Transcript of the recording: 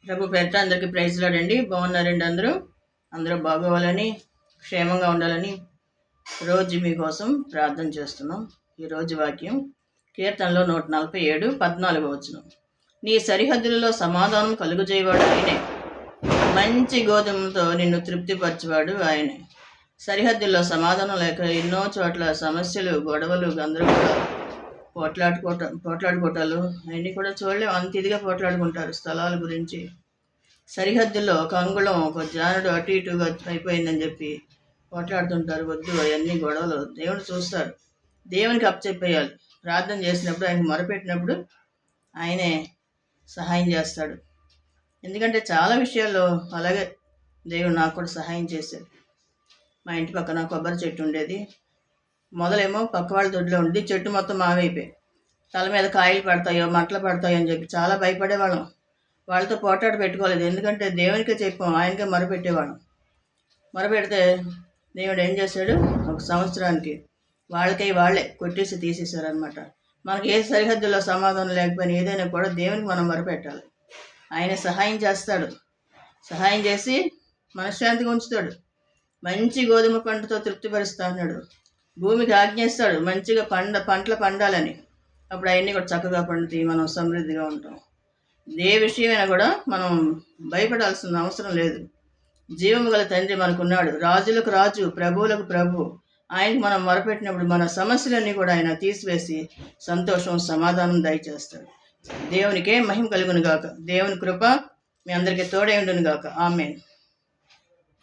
ప్రభు పేరిట అందరికీ ప్రైజ్ లాడండి. బాగున్నారండి అందరూ? అందరూ బాగోవాలని, క్షేమంగా ఉండాలని రోజు మీకోసం ప్రార్థన చేస్తున్నాం. ఈరోజు వాక్యం కీర్తనలో 147, 14 నీ సరిహద్దులలో సమాధానం కలుగజేయవాడు ఆయనే, మంచి గోధుమతో నిన్ను తృప్తిపరచేవాడు ఆయనే. సరిహద్దుల్లో సమాధానం లేక ఎన్నో చోట్ల సమస్యలు, గొడవలు, గందరగోళాలు, పోట్లాడుకోవటాలు అవన్నీ కూడా చూడలేము. అంత ఇదిగా పోట్లాడుకుంటారు స్థలాల గురించి. సరిహద్దుల్లో ఒక అంగుళం, ఒక జానుడు అటు ఇటుగా అయిపోయిందని చెప్పి పోట్లాడుతుంటారు. వద్దు, అవన్నీ గొడవలు. దేవుడు చూస్తాడు. దేవునికి అప్పచెప్పేయాలి. ప్రార్థన చేసినప్పుడు, ఆయనకు మొరపెట్టినప్పుడు ఆయనే సహాయం చేస్తాడు. ఎందుకంటే చాలా విషయాల్లో అలాగే దేవుడు నాకు కూడా సహాయం చేశాడు. మా ఇంటి పక్కన కొబ్బరి చెట్టు ఉండేది. మొదలేమో పక్క వాళ్ళ దొడ్లో ఉండి చెట్టు మొత్తం మావైపోయి తల మీద కాయలు పడతాయో, మంటలు పడతాయో అని చెప్పి చాలా భయపడేవాళ్ళం. వాళ్ళతో పోటాడు పెట్టుకోలేదు. ఎందుకంటే దేవునికే చెప్పాం, ఆయనకే మొరపెట్టేవాళ్ళం. మొరపెడితే దేవుడు ఏం చేశాడు, ఒక సంవత్సరానికి వాళ్ళే కొట్టేసి తీసేశారనమాట. మనకి ఏ సరిహద్దుల్లో సమాధానం లేకపోయినా ఏదైనా కూడా దేవునికి మనం మొరపెట్టాలి. ఆయన సహాయం చేస్తాడు. సహాయం చేసి మనశ్శాంతిగా ఉంచుతాడు. మంచి గోధుమ పంటతో తృప్తిపరుస్తా అన్నాడు. భూమికి ఆజ్ఞిస్తాడు మంచిగా పంటలు పండాలని. అప్పుడు అవన్నీ కూడా చక్కగా పండుతాయి, మనం సమృద్ధిగా ఉంటాం. ఏ విషయమైనా కూడా మనం భయపడాల్సిన అవసరం లేదు. జీవము గల తండ్రి మనకున్నాడు. రాజులకు రాజు, ప్రభువులకు ప్రభు. ఆయనకు మనం మొరపెట్టినప్పుడు మన సమస్యలన్నీ కూడా ఆయన తీసివేసి సంతోషం, సమాధానం దయచేస్తాడు. దేవునికే మహిమ కలుగును గాక. దేవుని కృప మీ అందరికీ తోడై ఉండును గాక. ఆమేన్.